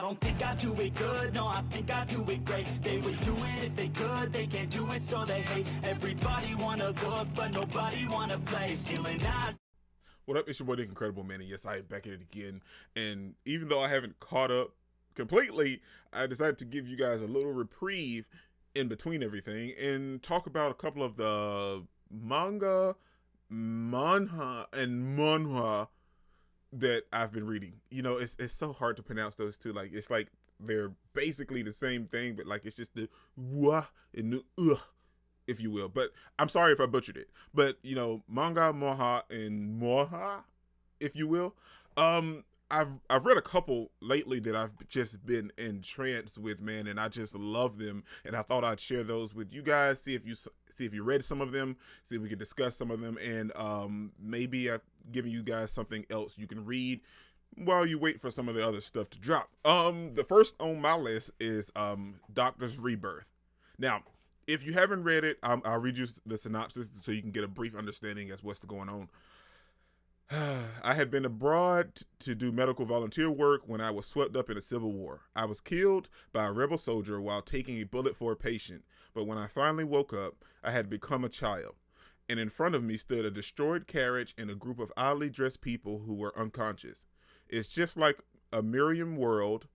don't think I do it good, no, I think I do it great. They would do it if they could, they can't do it so they hate. Everybody wanna look, but nobody wanna play. Stealing eyes. What up, it's your boy Nick Incredible, man, and yes, I am back at it again. And even though I haven't caught up completely, I decided to give you guys a little reprieve in between everything and talk about a couple of the manga, manhwa, and manhwa that I've been reading. You know, it's so hard to pronounce those two. Like, it's like they're basically the same thing, but like it's just the wah and the if you will. But I'm sorry if I butchered it. But you know, manga, manhwa, and manhwa, if you will. I've read a couple lately that I've just been entranced with, man, and I just love them. And I thought I'd share those with you guys. See if you read some of them. See if we can discuss some of them, and maybe I've given you guys something else you can read while you wait for some of the other stuff to drop. The first on my list is Doctor's Rebirth. Now, if you haven't read it, I'll read you the synopsis so you can get a brief understanding as what's going on. I had been abroad to do medical volunteer work when I was swept up in a civil war. I was killed by a rebel soldier while taking a bullet for a patient, but when I finally woke up, I had become a child, and in front of me stood a destroyed carriage and a group of oddly dressed people who were unconscious. It's just like a Miriam world.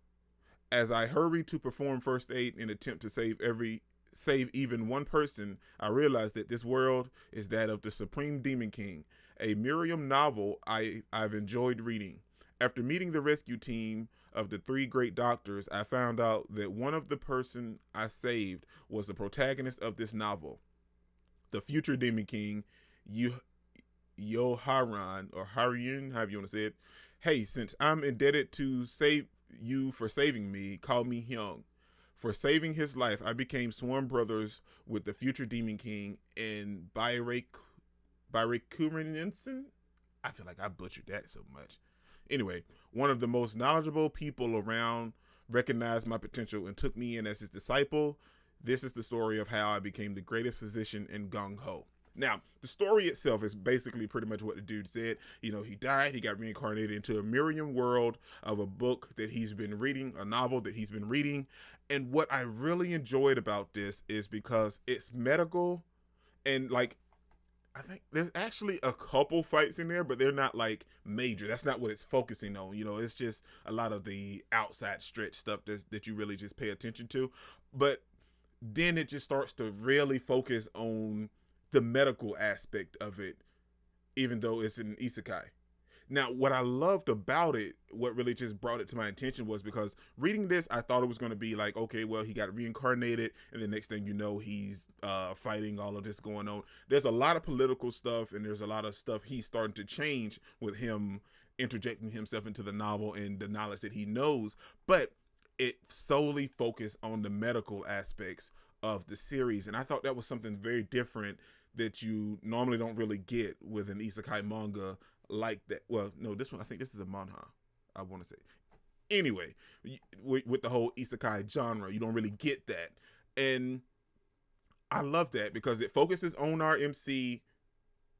As I hurried to perform first aid in an attempt to save even one person, I realized that this world is that of the Supreme Demon King, a Miriam novel I've enjoyed reading. After meeting the rescue team of the three great doctors, I found out that one of the person I saved was the protagonist of this novel, the future Demon King, Yoharan, or Harun, however you want to say it. Hey, since I'm indebted to save you for saving me, call me Hyung. For saving his life, I became sworn brothers with the future Demon King and Bairekurinensen. I feel like I butchered that so much. Anyway, one of the most knowledgeable people around recognized my potential and took me in as his disciple. This is the story of how I became the greatest physician in Gung Ho. Now, the story itself is basically pretty much what the dude said. You know, he died, he got reincarnated into a Miriam world of a book that he's been reading, a novel that he's been reading. And what I really enjoyed about this is because it's medical, and like, I think there's actually a couple fights in there, but they're not like major. That's not what it's focusing on. You know, it's just a lot of the outside stretch stuff that you really just pay attention to. But then it just starts to really focus on the medical aspect of it, even though it's an isekai. Now, what I loved about it, what really just brought it to my attention, was because reading this, I thought it was going to be like, okay, well, he got reincarnated, and the next thing you know, he's fighting all of this going on. There's a lot of political stuff, and there's a lot of stuff he's starting to change with him interjecting himself into the novel and the knowledge that he knows, but it solely focused on the medical aspects of the series, and I thought that was something very different that you normally don't really get with an isekai manga like that. Well, no, this one, I think this is a manhwa, I want to say. Anyway, with the whole isekai genre, you don't really get that. And I love that because it focuses on our MC,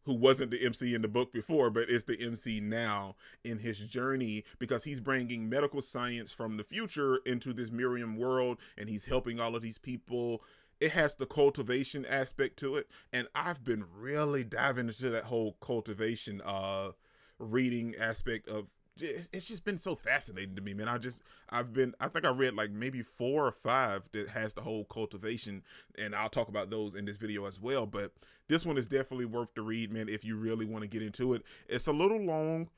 who wasn't the MC in the book before, but is the MC now in his journey, because he's bringing medical science from the future into this Miriam world, and he's helping all of these people. It has the cultivation aspect to it, and I've been really diving into that whole cultivation reading aspect of it's just been so fascinating to me, man. I think I read like maybe 4 or 5 that has the whole cultivation, and I'll talk about those in this video as well. But this one is definitely worth the read, man, if you really want to get into it. It's a little long,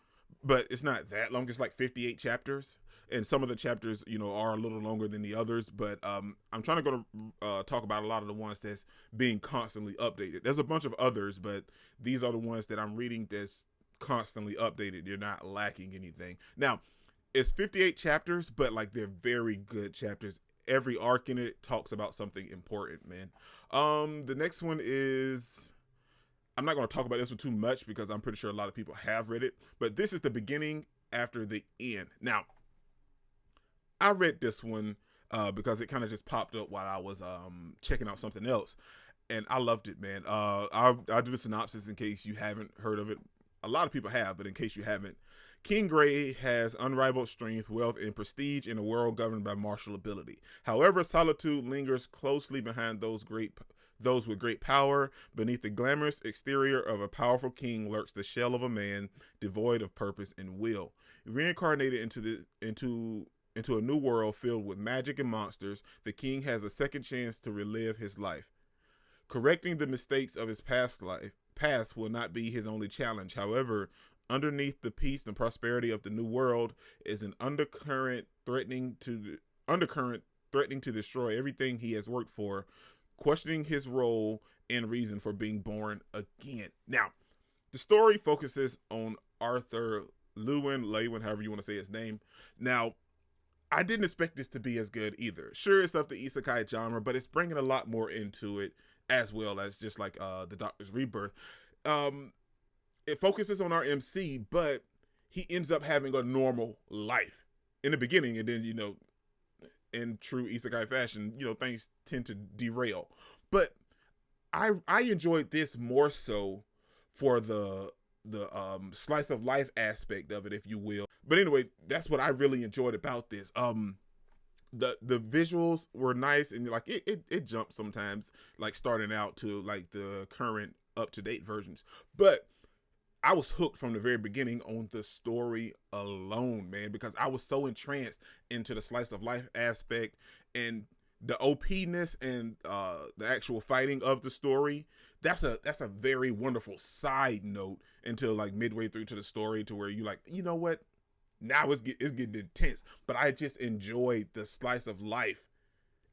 but it's not that long. It's like 58 chapters. And some of the chapters, you know, are a little longer than the others, but I'm trying to go to talk about a lot of the ones that's being constantly updated. There's a bunch of others, but these are the ones that I'm reading that's constantly updated. You're not lacking anything. Now, it's 58 chapters, but like they're very good chapters. Every arc in it talks about something important, man. The next one is, I'm not going to talk about this one too much because I'm pretty sure a lot of people have read it, but this is the beginning after the end. Now, I read this one because it kind of just popped up while I was checking out something else, and I loved it, man. I'll do the synopsis in case you haven't heard of it. A lot of people have, but in case you haven't, King Gray has unrivaled strength, wealth, and prestige in a world governed by martial ability. However, solitude lingers closely behind those with great power. Beneath the glamorous exterior of a powerful king lurks the shell of a man devoid of purpose and will. Reincarnated into a new world filled with magic and monsters, the king has a second chance to relive his life. Correcting the mistakes of his past will not be his only challenge. However, underneath the peace and prosperity of the new world is an undercurrent threatening to destroy everything he has worked for, questioning his role and reason for being born again. Now, the story focuses on Arthur Lewin, however you want to say his name. Now, I didn't expect this to be as good either. Sure, it's of the Isekai genre, but it's bringing a lot more into it, as well as just like the Doctor's Rebirth. It focuses on our MC, but he ends up having a normal life in the beginning, and then, in true Isekai fashion, things tend to derail. But I enjoyed this more so for the slice of life aspect of it, if you will. But anyway, that's what I really enjoyed about this. The visuals were nice, and like it jumps sometimes, like starting out to like the current up-to-date versions. But I was hooked from the very beginning on the story alone, man, because I was so entranced into the slice of life aspect and the OP-ness and the actual fighting of the story. That's a very wonderful side note until like midway through to the story, to where you like, you know what? Now it's getting intense. But I just enjoyed the slice of life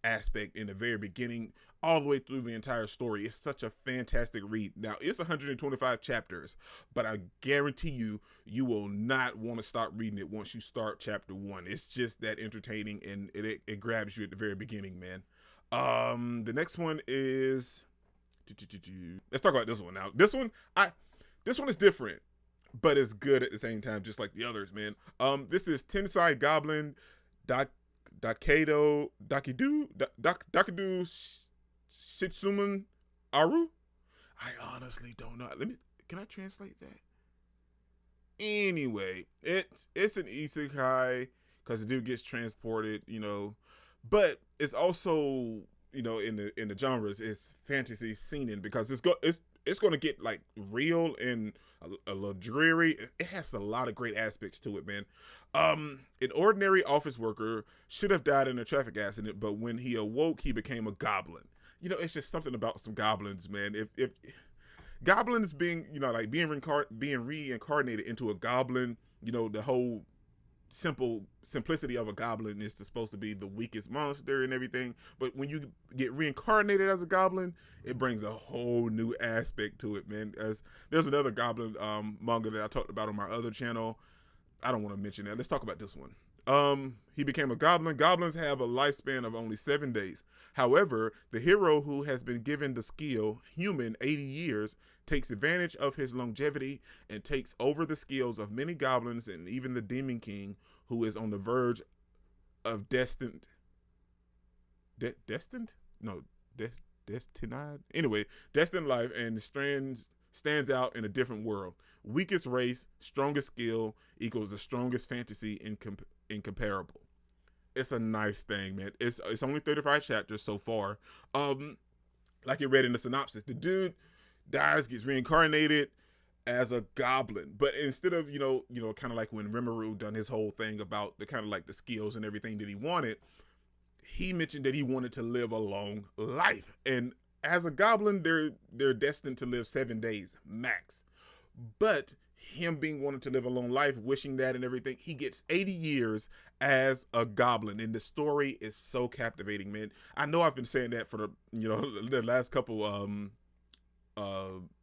aspect in the very beginning all the way through the entire story. It's such a fantastic read. Now, it's 125 chapters, but I guarantee you will not want to stop reading it once you start chapter 1. It's just that entertaining, and it grabs you at the very beginning, man. The next one is, let's talk about this one now. This one is different, but it's good at the same time, just like the others, man. This is Tenside Goblin, Dakedo, Shitsumon Aru. I honestly don't know. Can I translate that? Anyway, it's an isekai because the dude gets transported, but it's also, in the genres, it's fantasy seinen, because it's going to get like real and a little dreary. It has a lot of great aspects to it, man. An ordinary office worker should have died in a traffic accident, but when he awoke, he became a goblin. It's just something about some goblins, man. If goblins being, being reincarnated into a goblin, the whole simplicity of a goblin is supposed to be the weakest monster and everything. But when you get reincarnated as a goblin, it brings a whole new aspect to it, man. As there's another goblin manga that I talked about on my other channel. I don't want to mention that. Let's talk about this one. He became a goblin. Goblins have a lifespan of only 7 days. However, the hero, who has been given the skill human 80 years, takes advantage of his longevity and takes over the skills of many goblins and even the Demon King, who is on the verge of destined life, and stands out in a different world. Weakest race, strongest skill equals the strongest fantasy incomparable. It's a nice thing, man. It's only 35 chapters so far. Like you read in the synopsis, the dude dies, gets reincarnated as a goblin, but instead of kind of like when Rimuru done his whole thing about the kind of like the skills and everything that he wanted, he mentioned that he wanted to live a long life, and as a goblin, they're destined to live 7 days max. But him being wanting to live a long life, wishing that and everything, he gets 80 years as a goblin, and the story is so captivating, man. I know I've been saying that for the last couple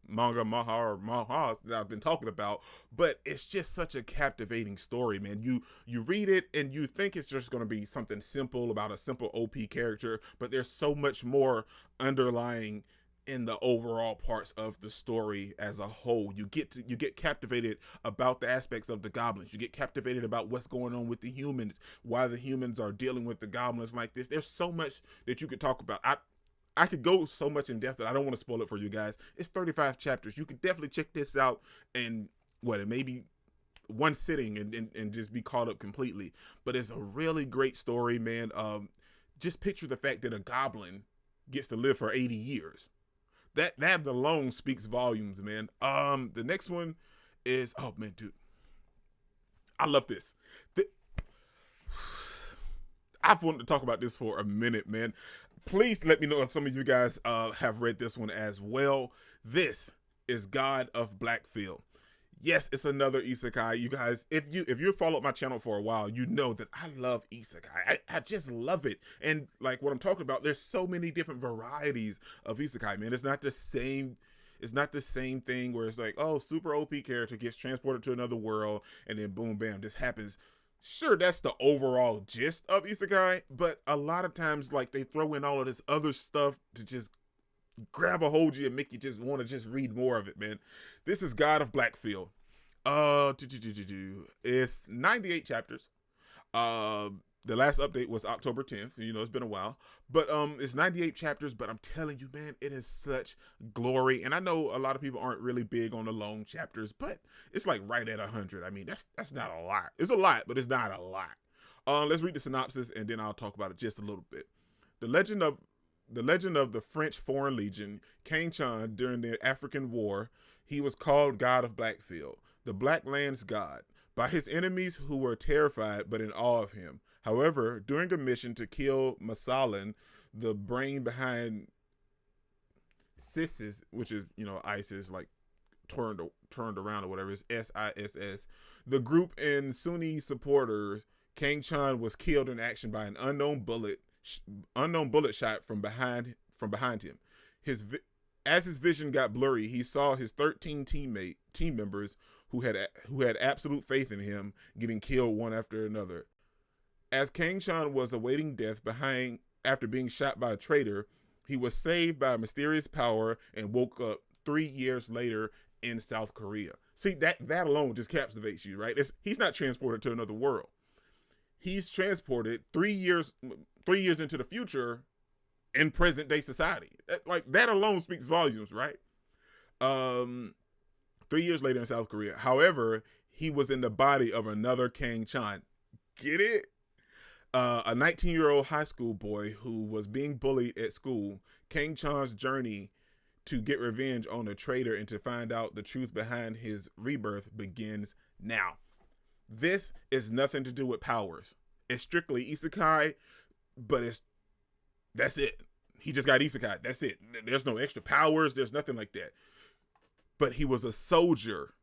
Manga Manhwa or Manhwas that I've been talking about, but it's just such a captivating story, man. You read it and you think it's just going to be something simple about a simple OP character, but there's so much more underlying in the overall parts of the story as a whole. You get captivated about the aspects of the goblins. You get captivated about what's going on with the humans, why the humans are dealing with the goblins like this. There's so much that you could talk about. I could go so much in depth that I don't want to spoil it for you guys. It's 35 chapters. You could definitely check this out in maybe one sitting and just be caught up completely. But it's a really great story, man. Just picture the fact that a goblin gets to live for 80 years. That alone speaks volumes, man. The next one is, oh man, dude, I love this. I've wanted to talk about this for a minute, man. Please let me know if some of you guys have read this one as well. This is God of Blackfield. Yes, it's another isekai. You guys, if you followed my channel for a while, you know that I love isekai. I just love it. And like what I'm talking about, there's so many different varieties of isekai, man. It's not the same thing where it's like, oh, super OP character gets transported to another world and then boom, bam, this happens. Sure, that's the overall gist of isekai, but a lot of times, like, they throw in all of this other stuff to just grab a hold of you and make you just want to just read more of it, man. This is God of Blackfield. It's 98 chapters. The last update was October 10th. You know, it's been a while. But it's 98 chapters, but I'm telling you, man, it is such glory. And I know a lot of people aren't really big on the long chapters, but it's like right at 100. I mean, that's not a lot. It's a lot, but it's not a lot. Let's read the synopsis, and then I'll talk about it just a little bit. The legend of the French Foreign Legion, King Chan, during the African War, he was called God of Blackfield, the Black Land's God, by his enemies who were terrified but in awe of him. However, during a mission to kill Masalan, the brain behind SISS, which is, you know, ISIS, like turned around or whatever, it's SISS, the group in Sunni supporters, King Chan was killed in action by an unknown bullet shot from behind him. As his vision got blurry, he saw his 13 team members who had absolute faith in him getting killed one after another. As King Chan was awaiting death after being shot by a traitor, he was saved by a mysterious power and woke up 3 years later in South Korea. See, that alone just captivates you, right? He's not transported to another world. He's transported 3 years into the future in present day society. That alone speaks volumes, right? 3 years later in South Korea. However, he was in the body of another King Chan. Get it? A 19-year-old high school boy who was being bullied at school. King Chan's journey to get revenge on a traitor and to find out the truth behind his rebirth begins now. This is nothing to do with powers. It's strictly isekai, but that's it. He just got isekai. That's it. There's no extra powers. There's nothing like that. But he was a soldier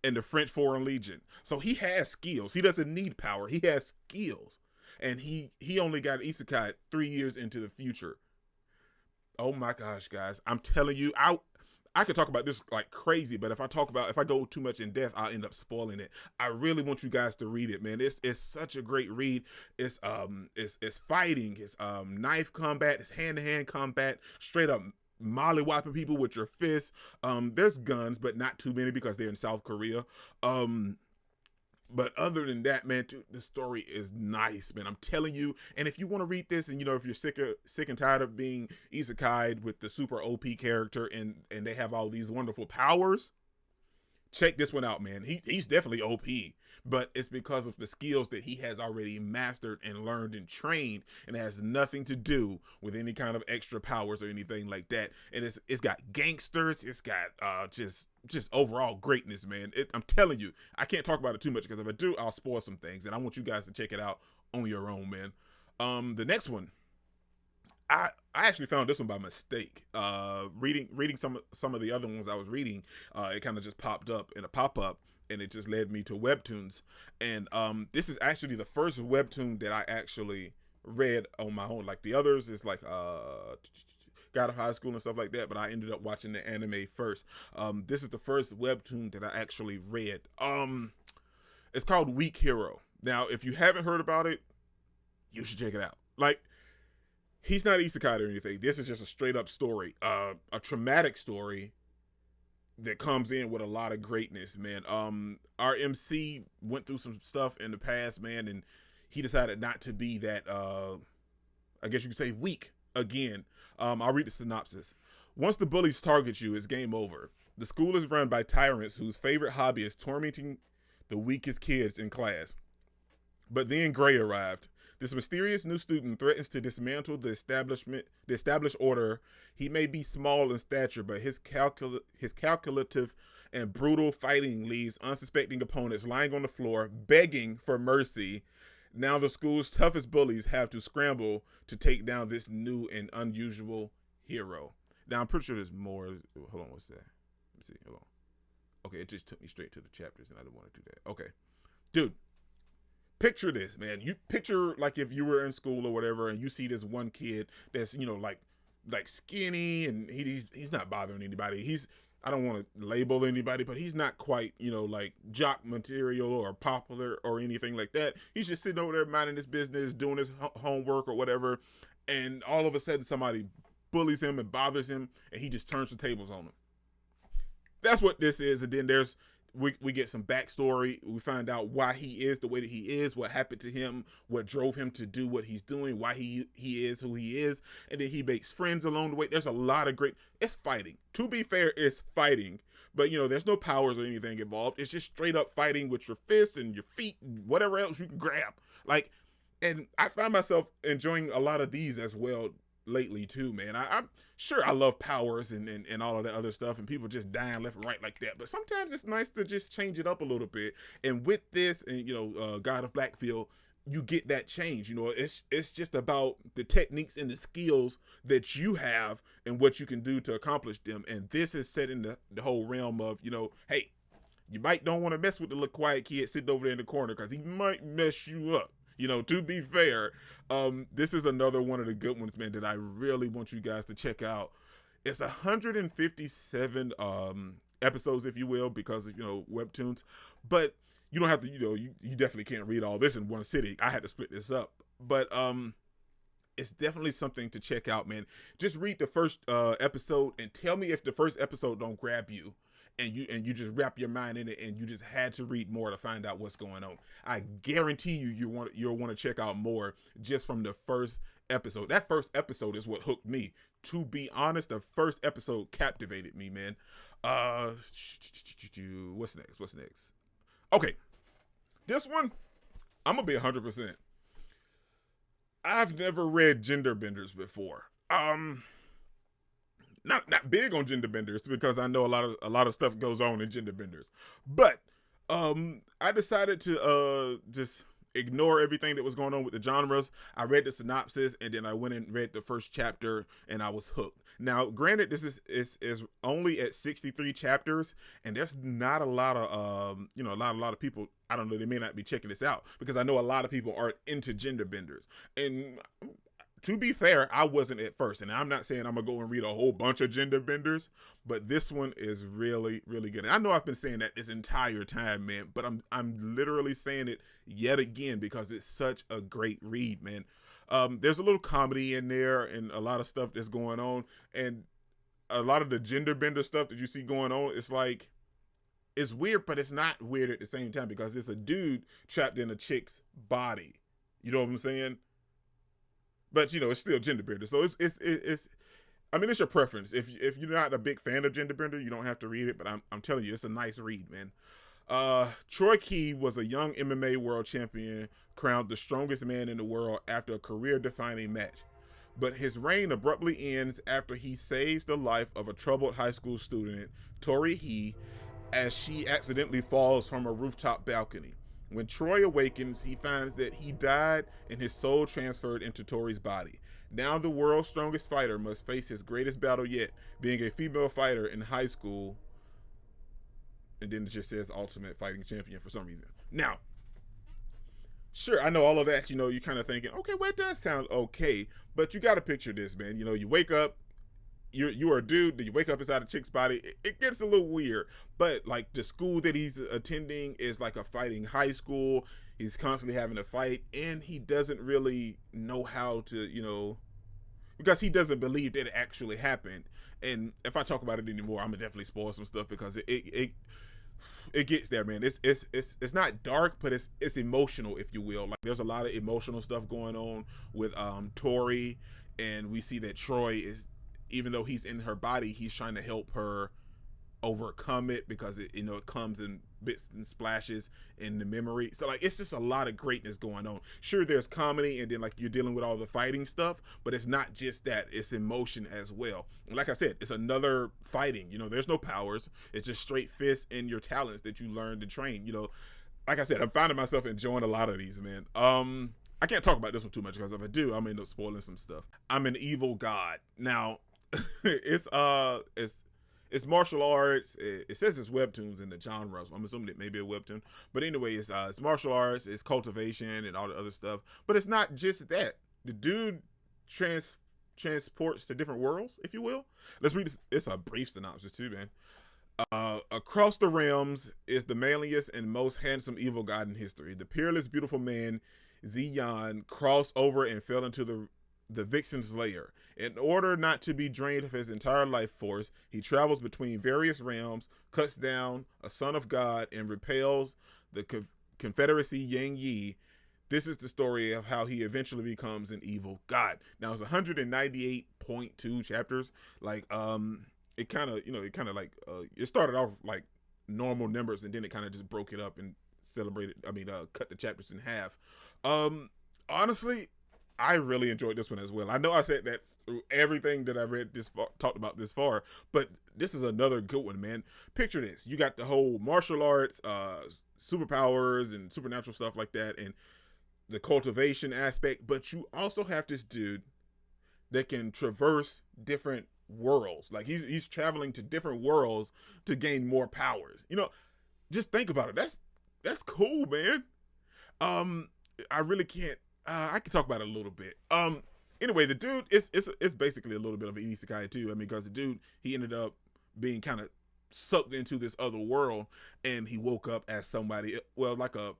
in the French Foreign Legion. So he has skills. He doesn't need power. He has skills. And he only got isekai 3 years into the future. Oh my gosh, guys. I'm telling you, I could talk about this like crazy, but if I go too much in depth, I'll end up spoiling it. I really want you guys to read it, man. It's such a great read. It's fighting, it's knife combat, it's hand-to-hand combat, straight up molly-whopping people with your fists. There's guns, but not too many because they're in South Korea. But other than that, man, dude, the story is nice, man. I'm telling you. And if you want to read this, and you know, if you're sick and tired of being isekai with the super OP character and they have all these wonderful powers, check this one out, man. He's definitely OP, but it's because of the skills that he has already mastered and learned and trained, and it has nothing to do with any kind of extra powers or anything like that. And it's got gangsters, it's got just overall greatness, man. I'm telling you, I can't talk about it too much because if I do, I'll spoil some things, and I want you guys to check it out on your own, man. The next one, I actually found this one by mistake. Reading some of the other ones I was reading, it kind of just popped up in a pop-up, and it just led me to webtoons. And this is actually the first webtoon that I actually read on my own. Like the others is like got out of high school and stuff like that, but I ended up watching the anime first. This is the first webtoon that I actually read. It's called Weak Hero. Now, if you haven't heard about it, you should check it out. Like, he's not isekai or anything. This is just a straight up story, a traumatic story that comes in with a lot of greatness, man. Our MC went through some stuff in the past, man, and he decided not to be that, I guess you could say, weak again. I'll read the synopsis. Once the bullies target you, it's game over. The school is run by tyrants whose favorite hobby is tormenting the weakest kids in class. But then Gray arrived. This mysterious new student threatens to dismantle the established order. He may be small in stature, but his calculative and brutal fighting leaves unsuspecting opponents lying on the floor, begging for mercy. Now the school's toughest bullies have to scramble to take down this new and unusual hero. Now I'm pretty sure there's more. Hold on, what's that? Let me see. Hold on. Okay, it just took me straight to the chapters, and I didn't want to do that. Okay, dude. Picture this, man. You picture like if you were in school or whatever, and you see this one kid that's like skinny, and he's not bothering anybody. I don't want to label anybody, but he's not quite like jock material or popular or anything like that. He's just sitting over there minding his business, doing his homework or whatever, and all of a sudden somebody bullies him and bothers him, and he just turns the tables on him. That's what this is, and then we get some backstory. We find out why he is the way that he is, what happened to him, what drove him to do what he's doing, why he is who he is, and then he makes friends along the way. There's a lot of it's fighting. To be fair, it's fighting, but there's no powers or anything involved. It's just straight up fighting with your fists and your feet and whatever else you can grab. And I find myself enjoying a lot of these as well lately too, man. I'm sure I love powers and all of that other stuff and people just dying left and right like that, but sometimes it's nice to just change it up a little bit. And with this and God of Blackfield, you get that change. It's just about the techniques and the skills that you have and what you can do to accomplish them. And this is set in the whole realm of hey, you might don't want to mess with the little quiet kid sitting over there in the corner because he might mess you up. To be fair, this is another one of the good ones, man, that I really want you guys to check out. It's 157 episodes, if you will, because of, webtoons. But you don't have to, you definitely can't read all this in one sitting. I had to split this up. But it's definitely something to check out, man. Just read the first episode and tell me if the first episode don't grab you. And you just wrap your mind in it, and you just had to read more to find out what's going on. I guarantee you'll want to check out more just from the first episode. That first episode is what hooked me. To be honest, the first episode captivated me, man. What's next? Okay, this one I'm gonna be 100%. I've never read Gender Benders before. Not big on gender benders because I know a lot of stuff goes on in gender benders, but I decided to just ignore everything that was going on with the genres. I read the synopsis and then I went and read the first chapter and I was hooked. Now, granted, this is only at 63 chapters, and there's not a lot of a lot of people. I don't know, they may not be checking this out because I know a lot of people aren't into gender benders. And to be fair, I wasn't at first, and I'm not saying I'm gonna go and read a whole bunch of gender benders, but this one is really, really good. And I know I've been saying that this entire time, man, but I'm literally saying it yet again because it's such a great read, man. There's a little comedy in there and a lot of stuff that's going on, and a lot of the gender bender stuff that you see going on, it's weird, but it's not weird at the same time because it's a dude trapped in a chick's body. You know what I'm saying? But it's still gender bender, so it's. I mean, it's your preference. If you're not a big fan of gender bender, you don't have to read it. But I'm telling you, it's a nice read, man. Troy Key was a young MMA world champion, crowned the strongest man in the world after a career-defining match. But his reign abruptly ends after he saves the life of a troubled high school student, Tori He, as she accidentally falls from a rooftop balcony. When Troy awakens, he finds that he died and his soul transferred into Tori's body. Now the world's strongest fighter must face his greatest battle yet, being a female fighter in high school. And then it just says Ultimate Fighting Champion for some reason. Now, sure, I know all of that, you're kind of thinking, okay, well, it does sound okay. But you got to picture this, man. You wake up, you are a dude, then you wake up inside a chick's body. It gets a little weird, but like the school that he's attending is like a fighting high school. He's constantly having to fight, and he doesn't really know how to, because he doesn't believe that it actually happened. And if I talk about it anymore, I'm gonna definitely spoil some stuff because it gets there, man. It's not dark, but it's emotional, if you will. Like there's a lot of emotional stuff going on with Tori, and we see that Troy is, even though he's in her body, he's trying to help her overcome it because it, you know, it comes in bits and splashes in the memory. So like, it's just a lot of greatness going on. Sure, there's comedy and then like you're dealing with all the fighting stuff, but it's not just that, it's emotion as well. And like I said, it's another fighting, you know, there's no powers. It's just straight fists and your talents that you learn to train, you know. Like I said, I'm finding myself enjoying a lot of these, man. I can't talk about this one too much because if I do, I'm end up spoiling some stuff. I'm an evil god. Now, it's martial arts. It says it's webtoons in the genre, so I'm assuming it may be a webtoon. But anyway, it's martial arts, it's cultivation, and all the other stuff. But it's not just that. The dude transports to different worlds, if you will. Let's read this. It's a brief synopsis too, man. Across the realms is the manliest and most handsome evil god in history. The peerless, beautiful man, Zion, crossed over and fell into the Vixen's lair. In order not to be drained of his entire life force, he travels between various realms, cuts down a son of God, and repels the Confederacy Yang Yi. This is the story of how he eventually becomes an evil god. Now, it's 198.2 chapters. Like, it kind of, you know, it started off like normal numbers, and then it kind of just broke it up and cut the chapters in half. Honestly, I really enjoyed this one as well. I know I said that through everything that I read talked about this far, but this is another good one, man. Picture this. You got the whole martial arts, superpowers and supernatural stuff like that, and the cultivation aspect, but you also have this dude that can traverse different worlds. Like he's traveling to different worlds to gain more powers. You know, just think about it. That's cool, man. I really can't. I can talk about it a little bit. Anyway, the dude it's basically a little bit of an isekai too. I mean, because the dude, he ended up being kind of sucked into this other world, and he woke up as somebody, well, like a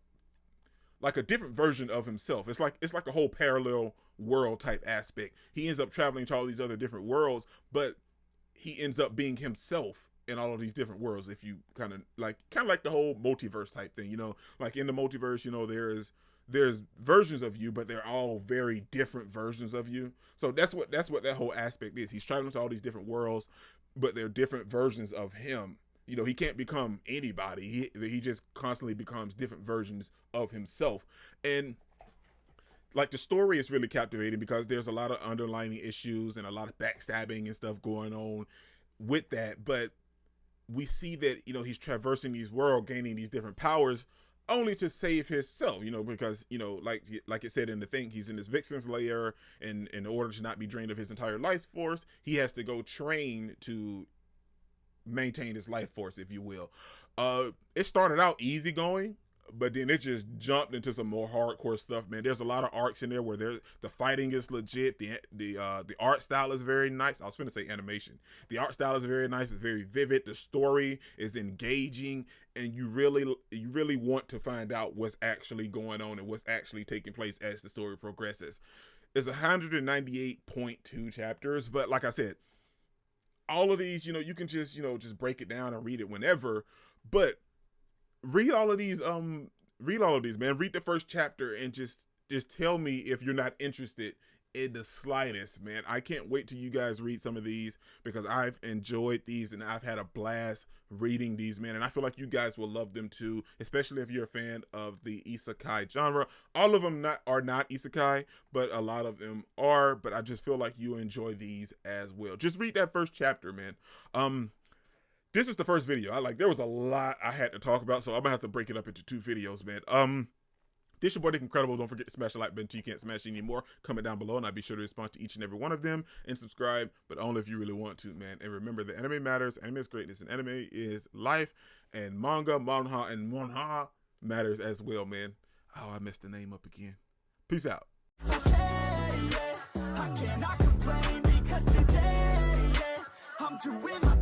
different version of himself. It's like a whole parallel world type aspect. He ends up traveling to all these other different worlds, but he ends up being himself in all of these different worlds. If you kind of like the whole multiverse type thing, you know, like in the multiverse, you know, there's versions of you, but they're all very different versions of you. So that's what that whole aspect is. He's traveling to all these different worlds, but they're different versions of him. You know, he can't become anybody. He just constantly becomes different versions of himself. And like, the story is really captivating because there's a lot of underlying issues and a lot of backstabbing and stuff going on with that. But we see that, you know, he's traversing these worlds, gaining these different powers, only to save himself, you know, because, you know, like it said in the thing, he's in this Vixen's lair, and in order to not be drained of his entire life force, he has to go train to maintain his life force, if you will. It started out easygoing, but then it just jumped into some more hardcore stuff, man. There's a lot of arcs in there where the fighting is legit. The art style is very nice. I was finna say animation. The art style is very nice. It's very vivid. The story is engaging, and you really want to find out what's actually going on and what's actually taking place as the story progresses. It's 198.2 chapters, but like I said, all of these, you know, you can just, you know, just break it down and read it whenever, but read all of these, man. Read the first chapter and just tell me if you're not interested in the slightest, man. I can't wait till you guys read some of these because I've enjoyed these and I've had a blast reading these, man. And I feel like you guys will love them too, especially if you're a fan of the isekai genre. All of them are not isekai, but a lot of them are. But I just feel like you enjoy these as well. Just read that first chapter, man. This is the first video. There was a lot I had to talk about, so I'm gonna have to break it up into 2 videos, man. This your boy Dick Incredible. Don't forget to smash the like button till you can't smash anymore. Comment down below, and I'll be sure to respond to each and every one of them, and subscribe, but only if you really want to, man. And remember, the anime matters, anime is greatness, and anime is life, and manga, manhwa, and manhwa matters as well, man. Oh, I messed the name up again. Peace out. I cannot complain because today, I'm doing my